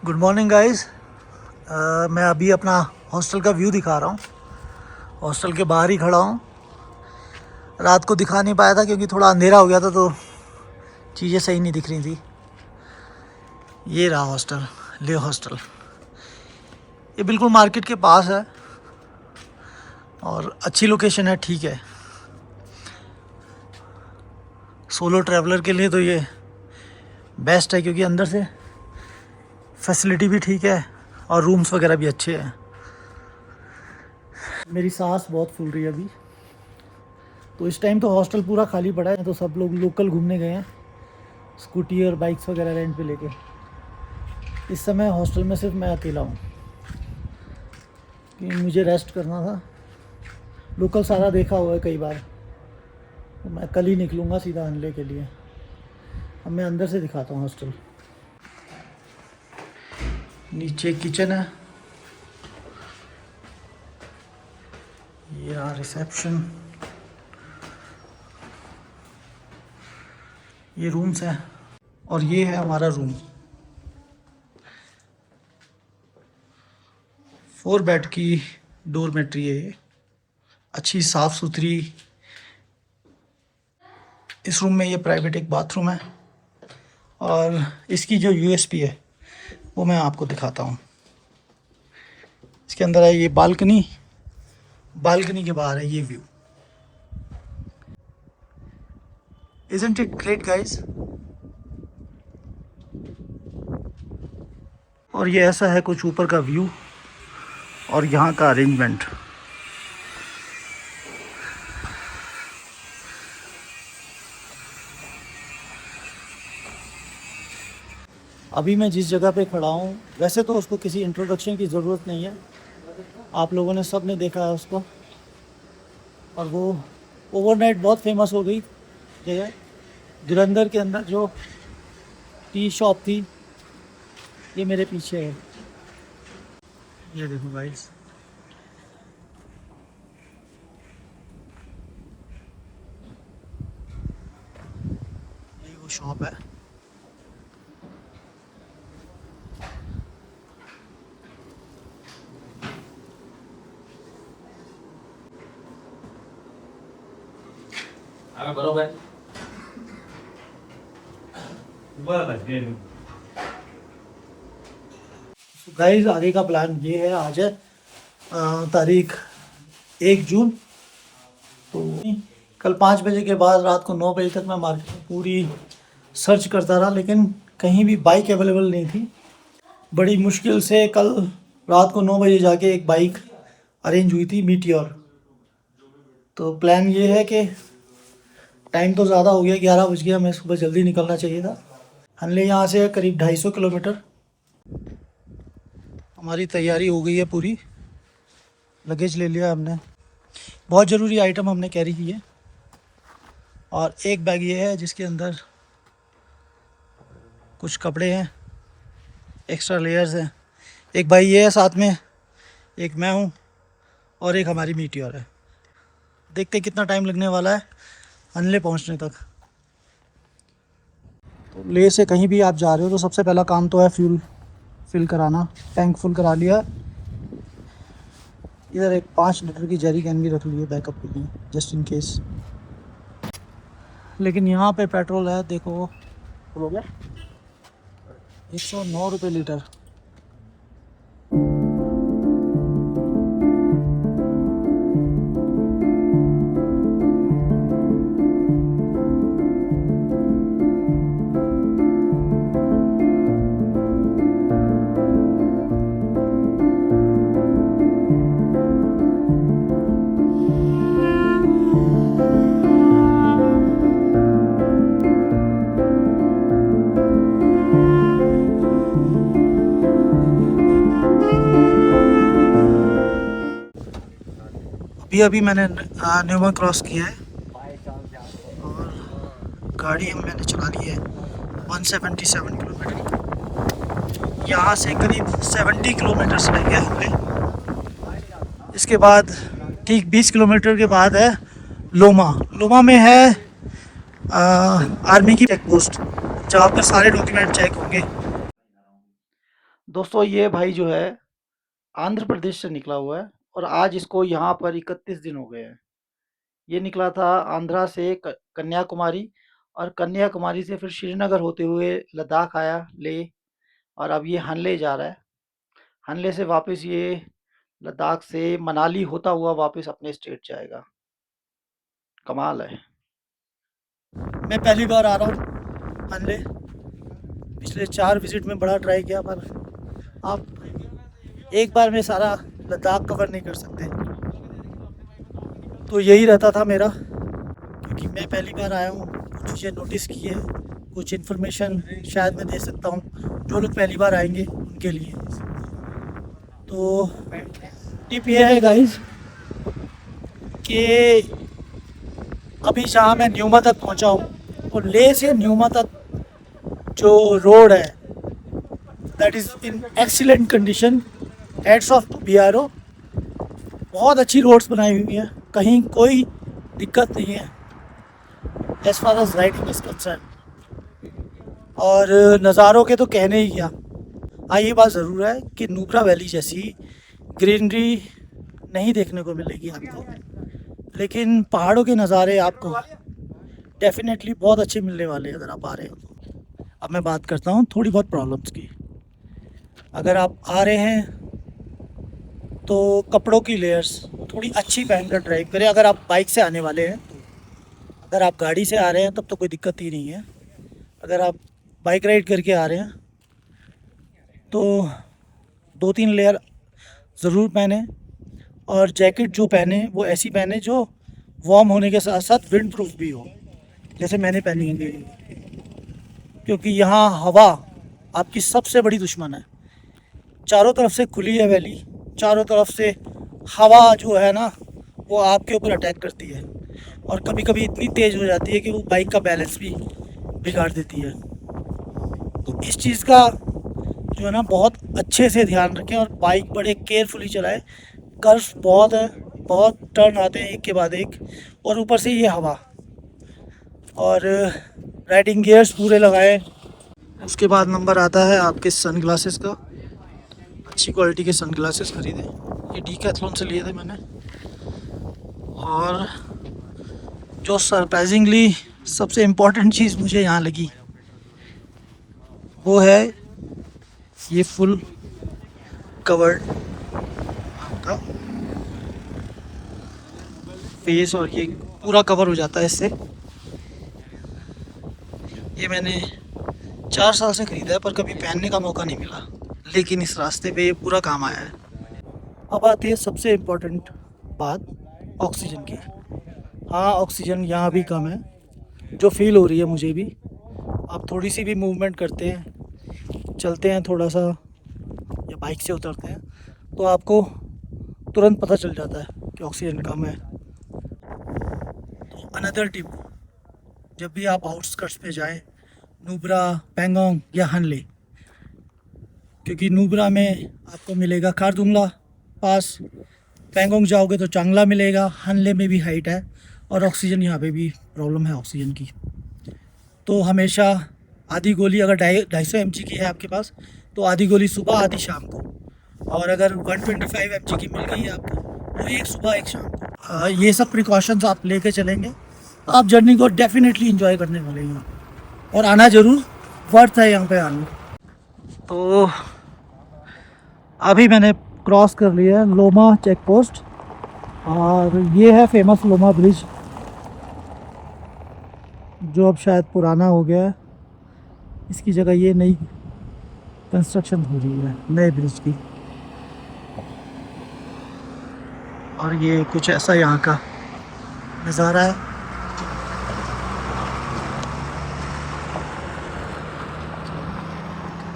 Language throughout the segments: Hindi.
Good morning guys. मैं अभी अपना हॉस्टल का व्यू दिखा रहा हूँ। हॉस्टल के बाहर ही खड़ा हूँ। रात को दिखा नहीं पाया था क्योंकि थोड़ा अंधेरा हो गया था, तो चीज़ें सही नहीं दिख रही थी। ये रहा हॉस्टल, ले हॉस्टल। ये बिल्कुल मार्केट के पास है और अच्छी लोकेशन है, ठीक है। सोलो ट्रैवलर के लिए तो ये बेस्ट है क्योंकि अंदर से फैसिलिटी भी ठीक है और रूम्स वगैरह भी अच्छे हैं। मेरी सांस बहुत फूल रही है अभी। तो इस टाइम तो हॉस्टल पूरा खाली पड़ा है, तो सब लोग लोकल घूमने गए हैं, स्कूटी और बाइक्स वगैरह रेंट पे लेके। इस समय हॉस्टल में सिर्फ मैं अकेला हूँ कि मुझे रेस्ट करना था। लोकल सारा देखा हुआ है कई बार, तो मैं कल ही निकलूँगा सीधा हनले के लिए। अब मैं अंदर से दिखाता हूँ हॉस्टल। नीचे किचन है, ये रहा रिसेप्शन, ये रूम्स हैं और ये है हमारा रूम। 4 बेड की डोरमेट्री है ये, अच्छी साफ़ सुथरी। इस रूम में ये प्राइवेट एक बाथरूम है और इसकी जो यूएसपी है वो मैं आपको दिखाता हूँ। इसके अंदर है ये बालकनी, बालकनी के बाहर है ये view. Isn't it great guys? और ये ऐसा है कुछ ऊपर का व्यू और यहाँ का अरेंजमेंट। अभी मैं जिस जगह पे खड़ा हूँ, वैसे तो उसको किसी इंट्रोडक्शन की ज़रूरत नहीं है, आप लोगों ने सब ने देखा है उसको। और वो ओवरनाइट बहुत फेमस हो गई जगह। जलंधर के अंदर जो टी शॉप थी, ये मेरे पीछे है। ये देखो गाइस, ये वो शॉप है। बरोबर गाइस, आगे का प्लान ये है। आज है तारीख 1 जून। तो कल 5 बजे के बाद रात को 9 बजे तक मैं मार्केट में पूरी सर्च करता रहा, लेकिन कहीं भी बाइक अवेलेबल नहीं थी। बड़ी मुश्किल से कल रात को 9 बजे जाके एक बाइक अरेंज हुई थी, मीटियोर। तो प्लान ये है कि टाइम तो ज़्यादा हो गया, 11 बज गया, हमें सुबह जल्दी निकलना चाहिए था। हनले यहाँ से करीब 250 किलोमीटर। हमारी तैयारी हो गई है पूरी, लगेज ले लिया हमने, बहुत ज़रूरी आइटम हमने कैरी की है। और एक बैग ये है जिसके अंदर कुछ कपड़े हैं, एक्स्ट्रा लेयर्स हैं। एक भाई ये है साथ में, एक मैं हूँ और एक हमारी मीटियोर है। देखते कितना टाइम लगने वाला है हनले पहुँचने तक। तो ले से कहीं भी आप जा रहे हो तो सबसे पहला काम तो है फ्यूल फिल कराना। टैंक फुल करा लिया। इधर एक 5 लीटर की जेरी कैन भी रख ली है बैकअप के लिए, जस्ट इन केस। लेकिन यहाँ पे पेट्रोल है, देखो हो गया 109 रुपये लीटर। अभी मैंने न्यूमा क्रॉस किया है और गाड़ी मैंने चला ली है 177 किलोमीटर। यहाँ से करीब 70 किलोमीटर रह गए हमें। इसके बाद ठीक 20 किलोमीटर के बाद है लोमा। लोमा में है आर्मी की चेक पोस्ट, जहाँ पर सारे डॉक्यूमेंट चेक होंगे। दोस्तों ये भाई जो है आंध्र प्रदेश से निकला हुआ है और आज इसको यहाँ पर 31 दिन हो गए हैं। ये निकला था आंध्रा से कन्याकुमारी और कन्याकुमारी से फिर श्रीनगर होते हुए लद्दाख आया ले और अब ये हनले जा रहा है। हनले से वापस ये लद्दाख से मनाली होता हुआ वापस अपने स्टेट जाएगा। कमाल है। मैं पहली बार आ रहा हूँ हनले। पिछले 4 विज़िट में बड़ा ट्राई किया पर आप एक बार में सारा लद्दाख कवर नहीं कर सकते, तो यही रहता था मेरा, क्योंकि मैं पहली बार आया हूँ। कुछ चीज़ें नोटिस की है, कुछ इन्फॉर्मेशन शायद मैं दे सकता हूँ जो लोग पहली बार आएंगे उनके लिए। तो टिप ये है गाइस कि अभी जहाँ मैं न्यूमा तक पहुँचा हूँ और ले से न्यूमा तक जो रोड है that is in excellent condition. Heads off to BRO। बहुत अच्छी रोड्स बनाई हुई हैं, कहीं कोई दिक्कत नहीं है as far as riding is concern. और नज़ारों के तो कहने ही क्या। हाँ ये बात ज़रूर है कि नुब्रा वैली जैसी ग्रीनरी नहीं देखने को मिलेगी आपको, लेकिन पहाड़ों के नज़ारे आपको डेफिनेटली बहुत अच्छे मिलने वाले हैं अगर आप आ रहे हो तो। अब मैं बात करता हूँ थोड़ी बहुत प्रॉब्लम्स की। अगर आप आ रहे हैं तो कपड़ों की लेयर्स थोड़ी अच्छी पहन कर ड्राइव करें। अगर आप बाइक से आने वाले हैं तो, अगर आप गाड़ी से आ रहे हैं तब तो कोई दिक्कत ही नहीं है। अगर आप बाइक राइड करके आ रहे हैं तो 2-3 लेयर ज़रूर पहने और जैकेट जो पहने वो ऐसी पहने जो वार्म होने के साथ साथ विंड प्रूफ भी हो, जैसे मैंने पहनी है, क्योंकि यहाँ हवा आपकी सबसे बड़ी दुश्मन है। चारों तरफ से खुली है वैली, चारों तरफ से हवा जो है ना वो आपके ऊपर अटैक करती है और कभी कभी इतनी तेज़ हो जाती है कि वो बाइक का बैलेंस भी बिगाड़ देती है। तो इस चीज़ का जो है ना बहुत अच्छे से ध्यान रखें और बाइक बड़े केयरफुली चलाएं। कर्व्स बहुत है, बहुत टर्न आते हैं एक के बाद एक, और ऊपर से ये हवा। और राइडिंग गियर्स पूरे लगाएं। उसके बाद नंबर आता है आपके सन ग्लासेस का। अच्छी क्वालिटी के सन ग्लासेस खरीदें। ये डीकैथलॉन से लिए थे मैंने। और जो सरप्राइजिंगली सबसे इम्पोर्टेंट चीज़ मुझे यहाँ लगी वो है ये फुल कवर्ड आपका फेस, और ये पूरा कवर हो जाता है इससे। ये मैंने 4 साल से ख़रीदा है पर कभी पहनने का मौका नहीं मिला, लेकिन इस रास्ते पे ये पूरा काम आया है। अब आती है सबसे इम्पोर्टेंट बात, ऑक्सीजन की। हाँ ऑक्सीजन यहाँ भी कम है, जो फील हो रही है मुझे भी। आप थोड़ी सी भी मूवमेंट करते हैं, चलते हैं थोड़ा सा या बाइक से उतरते हैं तो आपको तुरंत पता चल जाता है कि ऑक्सीजन कम है। तो अनदर टिप, जब भी आप आउटस्कर्ट्स पे जाएं, नुब्रा, पेंगोंग या हनले, क्योंकि नुब्रा में आपको मिलेगा खारदुंगला पास, पेंगोंग जाओगे तो चांगला मिलेगा, हनले में भी हाइट है और ऑक्सीजन यहाँ पे भी प्रॉब्लम है ऑक्सीजन की। तो हमेशा आधी गोली अगर 250 mg की है आपके पास तो आधी गोली सुबह आधी शाम को, और अगर 125 mg की मिल गई है आपको तो एक सुबह एक शाम को। ये सब प्रिकॉशंस आप लेके चलेंगे तो आप जर्नी को डेफिनेटली एंजॉय करने वाले हैं और आना ज़रूर वर्थ है यहाँ पे आना। तो अभी मैंने क्रॉस कर लिया है लोमा चेक पोस्ट और ये है फेमस लोमा ब्रिज, जो अब शायद पुराना हो गया है। इसकी जगह ये नई कंस्ट्रक्शन हो रही है नए ब्रिज की। और ये कुछ ऐसा यहाँ का नज़ारा है।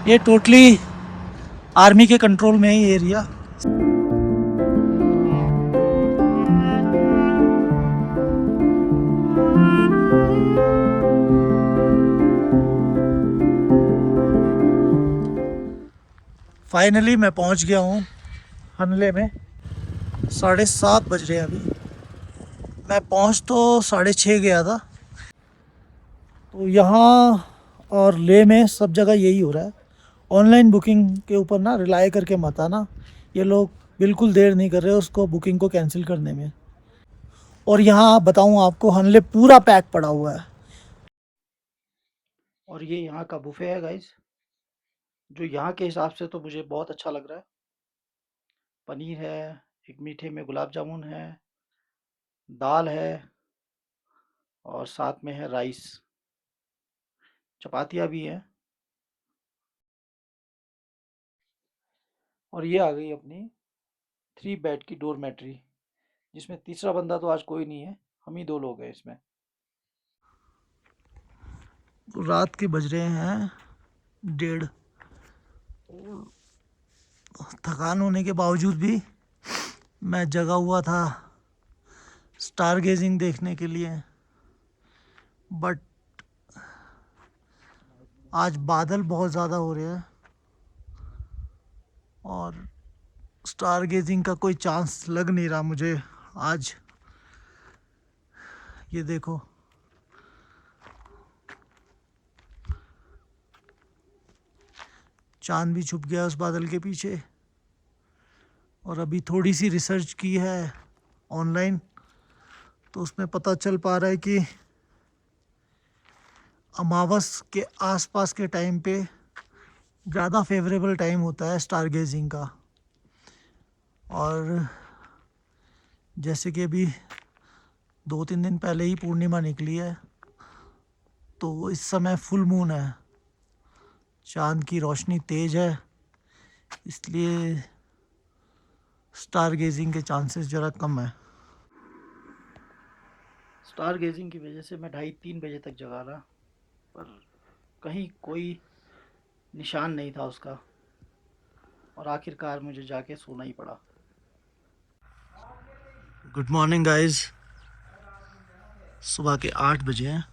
ये टोटली आर्मी के कंट्रोल में ही एरिया। फाइनली मैं पहुंच गया हूं हनले में। 7:30 बज रहे हैं अभी। मैं पहुंच तो 6:30 गया था। तो यहाँ और ले में सब जगह यही हो रहा है, ऑनलाइन बुकिंग के ऊपर ना रिलाई करके मत आना, ये लोग बिल्कुल देर नहीं कर रहे उसको बुकिंग को कैंसिल करने में। और यहाँ बताऊँ आपको, हनले पूरा पैक पड़ा हुआ है। और ये यहाँ का बुफे है गाइस, जो यहाँ के हिसाब से तो मुझे बहुत अच्छा लग रहा है। पनीर है, एक मीठे में गुलाब जामुन है, दाल है और साथ में है राइस, चपातियाँ भी हैं। और ये आ गई अपनी 3 बेड की डोरमेट्री, जिसमें तीसरा बंदा तो आज कोई नहीं है, हम ही 2 लोग हैं इसमें। रात के बज रहे हैं 1:30। थकान होने के बावजूद भी मैं जगा हुआ था स्टार गेजिंग देखने के लिए, बट आज बादल बहुत ज़्यादा हो रहे हैं और स्टार गेजिंग का कोई चांस लग नहीं रहा मुझे आज। ये देखो, चांद भी छुप गया उस बादल के पीछे। और अभी थोड़ी सी रिसर्च की है ऑनलाइन, तो उसमें पता चल पा रहा है कि अमावस के आसपास के टाइम पे ज़्यादा फेवरेबल टाइम होता है स्टार गेजिंग का। और जैसे कि अभी 2-3 दिन पहले ही पूर्णिमा निकली है, तो इस समय फुल मून है, चांद की रोशनी तेज़ है, इसलिए स्टार गेजिंग के चांसेस ज़रा कम है। स्टार गेजिंग की वजह से मैं 2:30-3 बजे तक जगा रहा, पर कहीं कोई निशान नहीं था उसका, और आखिरकार मुझे जाके सोना ही पड़ा। गुड मॉर्निंग गाइस, सुबह के 8 बजे हैं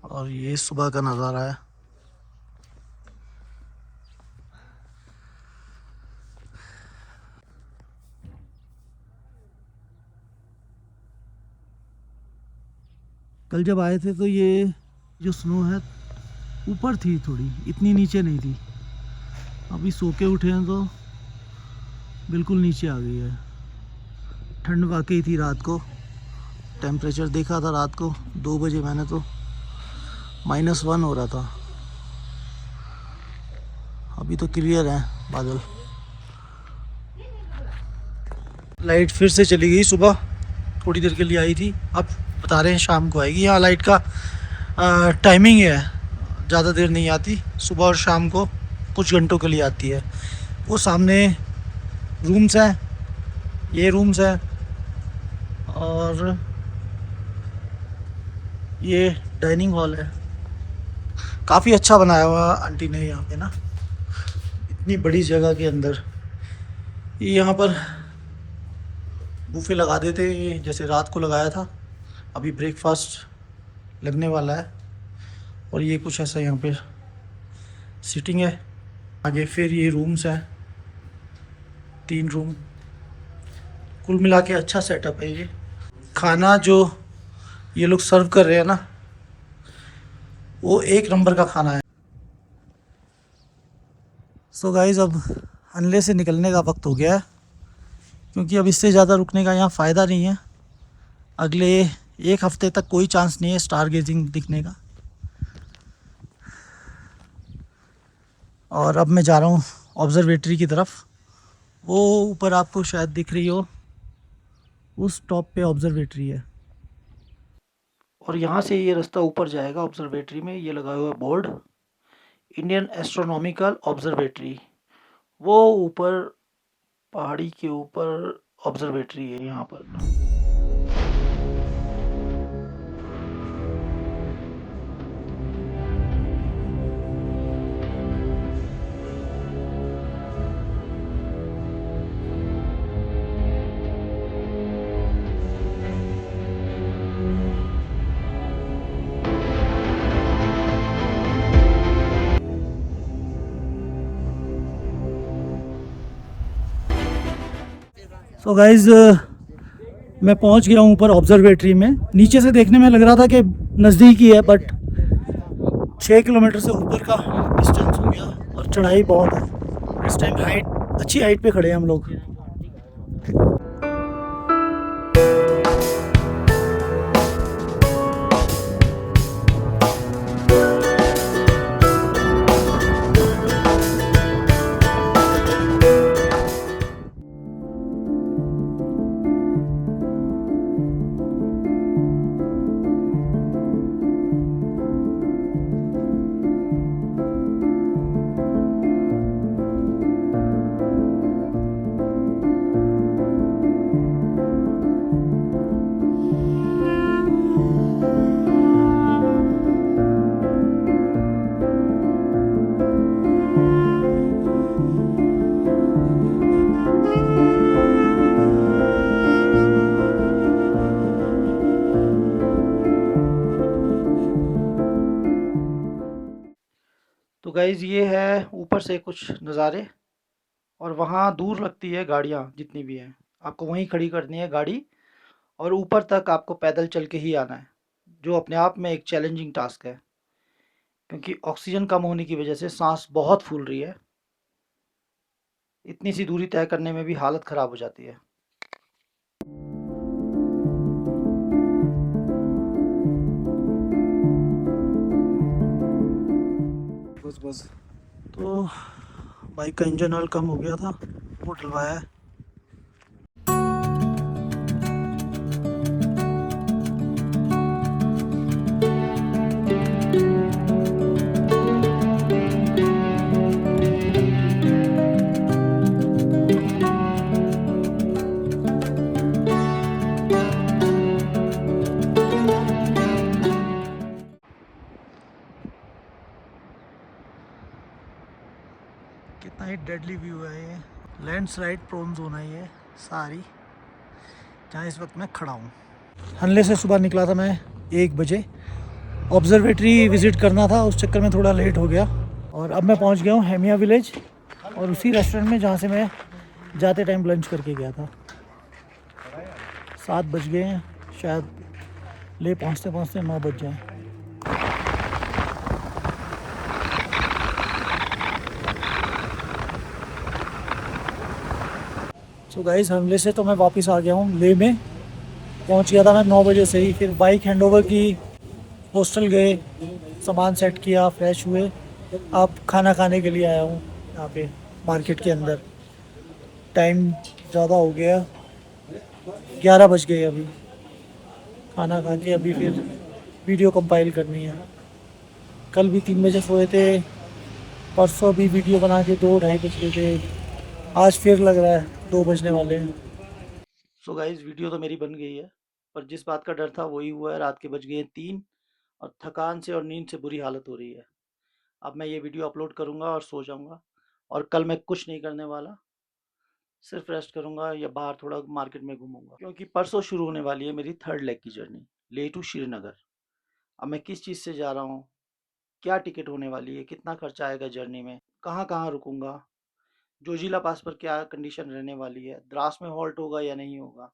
और ये सुबह का नज़ारा है। कल जब आए थे तो ये जो स्नो है ऊपर थी, थोड़ी इतनी नीचे नहीं थी। अभी सो के उठे हैं तो बिल्कुल नीचे आ गई है। ठंड वाकई थी रात को, टेम्परेचर देखा था रात को 2 बजे मैंने तो -1 हो रहा था। अभी तो क्लियर है बादल। लाइट फिर से चली गई, सुबह थोड़ी देर के लिए आई थी, अब बता रहे हैं शाम को आएगी। यहाँ लाइट का टाइमिंग है, ज़्यादा देर नहीं आती, सुबह और शाम को कुछ घंटों के लिए आती है। वो सामने रूम्स हैं, ये रूम्स हैं, और ये डाइनिंग हॉल है। काफ़ी अच्छा बनाया हुआ आंटी ने यहाँ पे ना, इतनी बड़ी जगह के अंदर। ये यहाँ पर बुफे लगा देते जैसे रात को लगाया था, अभी ब्रेकफास्ट लगने वाला है। और ये कुछ ऐसा यहाँ पे सीटिंग है। आगे फिर ये रूम्स हैं, 3 रूम, कुल मिला के अच्छा सेटअप है। ये खाना जो ये लोग सर्व कर रहे हैं ना, वो 1 नंबर का खाना है। सो गाइज़, अब हनले से निकलने का वक्त हो गया है, क्योंकि अब इससे ज़्यादा रुकने का यहाँ फ़ायदा नहीं है। अगले 1 हफ़्ते तक कोई चांस नहीं है स्टार गेजिंग दिखने का। और अब मैं जा रहा हूँ ऑब्ज़र्वेटरी की तरफ। वो ऊपर आपको शायद दिख रही हो, उस टॉप पे ऑब्ज़र्वेटरी है। और यहाँ से ये रास्ता ऊपर जाएगा ऑब्ज़र्वेटरी में। ये लगा हुआ है बोर्ड, इंडियन एस्ट्रोनॉमिकल ऑब्ज़र्वेटरी। वो ऊपर पहाड़ी के ऊपर ऑब्ज़र्वेटरी है यहाँ पर। सो गाइज़, मैं पहुंच गया हूं ऊपर ऑब्ज़र्वेटरी में। नीचे से देखने में लग रहा था कि नज़दीक ही है, बट 6 किलोमीटर से ऊपर का डिस्टेंस हो गया और चढ़ाई बहुत है। इस टाइम हाइट, अच्छी हाइट पे खड़े हैं हम लोग। तो गाइज़ ये है ऊपर से कुछ नज़ारे, और वहाँ दूर लगती है गाड़ियाँ जितनी भी हैं, आपको वहीं खड़ी करनी है गाड़ी, और ऊपर तक आपको पैदल चल के ही आना है, जो अपने आप में एक चैलेंजिंग टास्क है, क्योंकि ऑक्सीजन कम होने की वजह से सांस बहुत फूल रही है। इतनी सी दूरी तय करने में भी हालत ख़राब हो जाती है। बस बस। तो बाइक का इंजन ऑयल कम हो गया था, वो डलवाया है। कितना ही डेडली व्यू है ये। लैंडस्लाइड प्रोन जोन है ये सारी, जहाँ इस वक्त मैं खड़ा हूँ। हनले से सुबह निकला था मैं 1 बजे। ऑब्जर्वेटरी विज़िट करना था, उस चक्कर में थोड़ा लेट हो गया, और अब मैं पहुँच गया हूँ हेमिया विलेज, और उसी रेस्टोरेंट में जहाँ से मैं जाते टाइम लंच करके गया था। 7 बज गए हैं, शायद ले पहुँचते पहुँचते 9 बज जाए। सो गाइस, हमले से तो मैं वापस आ गया हूँ ले में। पहुँच गया था मैं 9 बजे से ही। फिर बाइक हैंडओवर की, हॉस्टल गए, सामान सेट किया, फ्रेश हुए। अब खाना खाने के लिए आया हूँ यहाँ पे मार्केट के अंदर। टाइम ज़्यादा हो गया, 11 बज गए अभी। खाना खा के अभी फिर वीडियो कंपाइल करनी है। कल भी 3 बजे सोए थे, परसों भी वीडियो बना के 2-2:30 बज गए थे। आज फिर लग रहा है 2 बजने वाले हैं। सो गाइस, वीडियो तो मेरी बन गई है, पर जिस बात का डर था वही हुआ है। रात के बज गए हैं 3, और थकान से और नींद से बुरी हालत हो रही है। अब मैं ये वीडियो अपलोड करूँगा और सो जाऊँगा, और कल मैं कुछ नहीं करने वाला, सिर्फ रेस्ट करूँगा या बाहर थोड़ा मार्केट में घूमूंगा, क्योंकि परसों शुरू होने वाली है मेरी 3rd लेग की जर्नी, लेह टू श्रीनगर। अब मैं किस चीज़ से जा रहा हूँ, क्या टिकट होने वाली है, कितना खर्चा आएगा जर्नी में, कहाँ कहाँ रुकूंगा, जोजिला पास पर क्या कंडीशन रहने वाली है, द्रास में हॉल्ट होगा या नहीं होगा,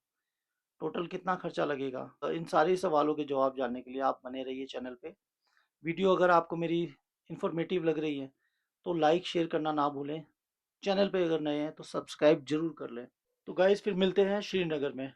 टोटल कितना खर्चा लगेगा, तो इन सारे सवालों के जवाब जानने के लिए आप बने रहिए चैनल पे। वीडियो अगर आपको मेरी इन्फॉर्मेटिव लग रही है तो लाइक शेयर करना ना भूलें। चैनल पे अगर नए हैं तो सब्सक्राइब जरूर कर लें। तो गाइस, फिर मिलते हैं श्रीनगर में।